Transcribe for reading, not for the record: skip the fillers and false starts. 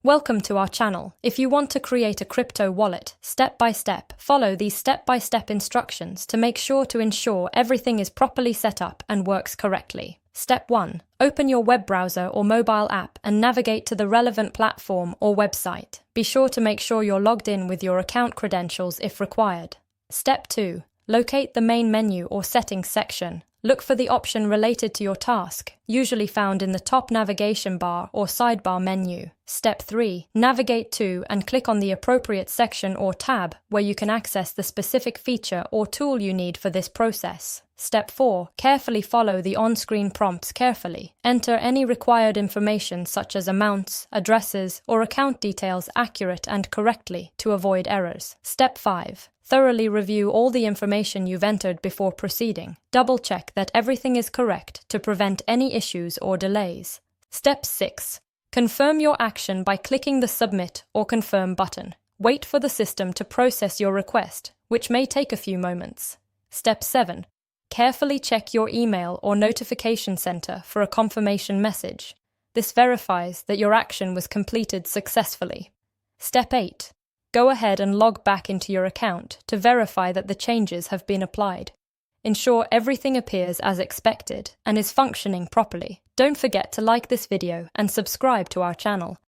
Welcome to our channel. If you want to create a crypto wallet, step by step, follow these step-by-step instructions to make sure to ensure everything is properly set up and works correctly. Step 1. Open your web browser or mobile app and navigate to the relevant platform or website. Be sure to make sure you're logged in with your account credentials if required. Step 2. Locate the main menu or settings section. Look for the option related to your task, usually found in the top navigation bar or sidebar menu. Step 3. Navigate to and click on the appropriate section or tab where you can access the specific feature or tool you need for this process. Step 4. Carefully follow the on-screen prompts carefully. Enter any required information such as amounts, addresses, or account details accurate and correctly to avoid errors. Step 5. Thoroughly review all the information you've entered before proceeding. Double-check that everything is correct to prevent any issues or delays. Step 6. Confirm your action by clicking the Submit or Confirm button. Wait for the system to process your request, which may take a few moments. Step 7. Carefully check your email or notification center for a confirmation message. This verifies that your action was completed successfully. Step 8. Go ahead and log back into your account to verify that the changes have been applied. Ensure everything appears as expected and is functioning properly. Don't forget to like this video and subscribe to our channel.